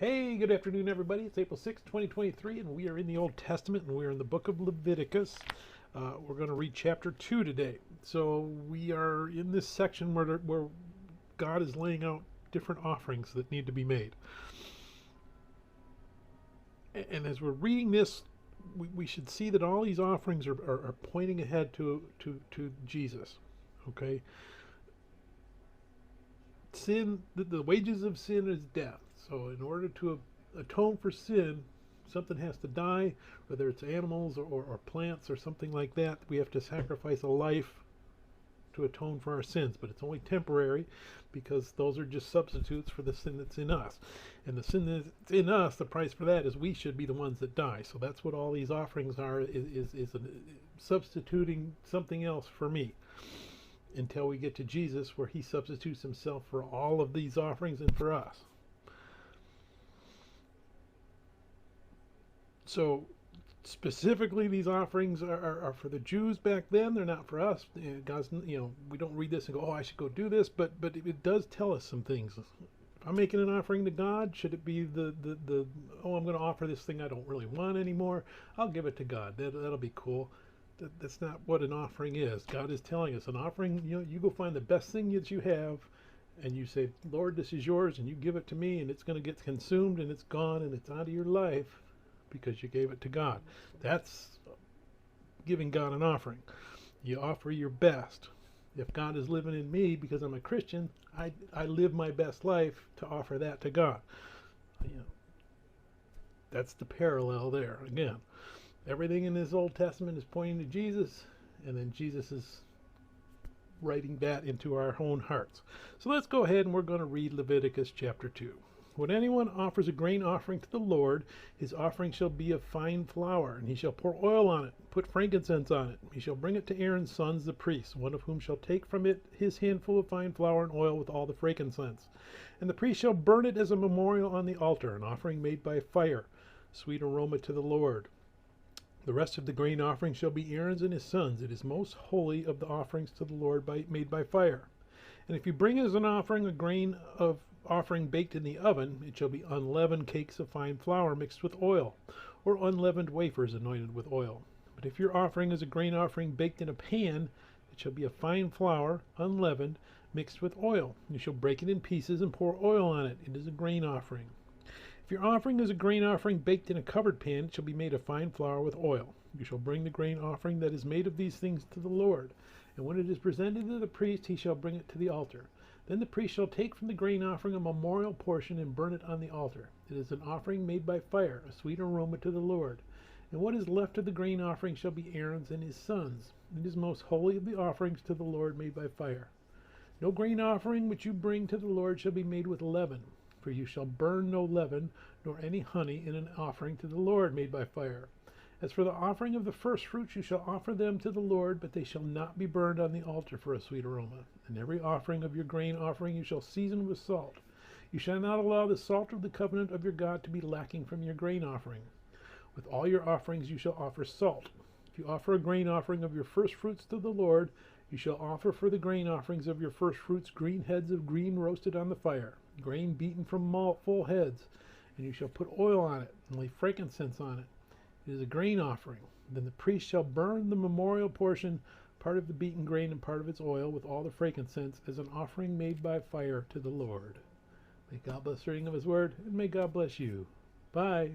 Hey, good afternoon, everybody. It's April 6th, 2023, and we are in the Old Testament, and we are in the book of Leviticus. We're going to read chapter 2 today. So we are in this section where God is laying out different offerings that need to be made. And as we're reading this, we should see that all these offerings are pointing ahead to Jesus. Okay? Sin, the wages of sin is death. So in order to atone for sin, something has to die, whether it's animals or plants or something like that. We have to sacrifice a life to atone for our sins, but it's only temporary because those are just substitutes for the sin that's in us. And the sin that's in us, the price for that is we should be the ones that die. So that's what all these offerings are, is substituting something else for me, until we get to Jesus, where he substitutes himself for all of these offerings and for us. So specifically, these offerings are for the Jews back then. They're not for us. God's, we don't read this and go, oh, I should go do this, but it does tell us some things. If I'm making an offering to God, should it be oh, I'm going to offer this thing I don't really want anymore? I'll give it to God. That'll be cool. That's not what an offering is. God is telling us an offering, you go find the best thing that you have, and you say, Lord, this is yours, and you give it to me, and it's going to get consumed, and it's gone, and it's out of your life because you gave it to God. That's giving God an offering. You offer your best. If God is living in me because I'm a Christian, I live my best life to offer that to God. That's the parallel there. Again, everything in this Old Testament is pointing to Jesus, and then Jesus is writing that into our own hearts. So let's go ahead and we're going to read Leviticus chapter 2. When anyone offers a grain offering to the Lord, his offering shall be of fine flour, and he shall pour oil on it, put frankincense on it. He shall bring it to Aaron's sons, the priests, one of whom shall take from it his handful of fine flour and oil with all the frankincense. And the priest shall burn it as a memorial on the altar, an offering made by fire, sweet aroma to the Lord. The rest of the grain offering shall be Aaron's and his sons. It is most holy of the offerings to the Lord made by fire. And if you bring as an offering a grain of offering baked in the oven, it shall be unleavened cakes of fine flour mixed with oil, or unleavened wafers anointed with oil. But if your offering is a grain offering baked in a pan, it shall be a fine flour, unleavened, mixed with oil. You shall break it in pieces and pour oil on it. It is a grain offering. If your offering is a grain offering baked in a covered pan, it shall be made of fine flour with oil. You shall bring the grain offering that is made of these things to the Lord. And when it is presented to the priest, he shall bring it to the altar. Then the priest shall take from the grain offering a memorial portion and burn it on the altar. It is an offering made by fire, a sweet aroma to the Lord. And what is left of the grain offering shall be Aaron's and his sons. It is most holy of the offerings to the Lord made by fire. No grain offering which you bring to the Lord shall be made with leaven, for you shall burn no leaven, nor any honey in an offering to the Lord made by fire. As for the offering of the first fruits, you shall offer them to the Lord, but they shall not be burned on the altar for a sweet aroma. And every offering of your grain offering you shall season with salt. You shall not allow the salt of the covenant of your God to be lacking from your grain offering. With all your offerings you shall offer salt. If you offer a grain offering of your first fruits to the Lord, you shall offer for the grain offerings of your first fruits green heads of grain roasted on the fire, grain beaten from malt full heads, and you shall put oil on it and lay frankincense on it. It is a grain offering. Then the priest shall burn the memorial portion, part of the beaten grain and part of its oil, with all the frankincense, as an offering made by fire to the Lord. May God bless the reading of his word, and may God bless you. Bye.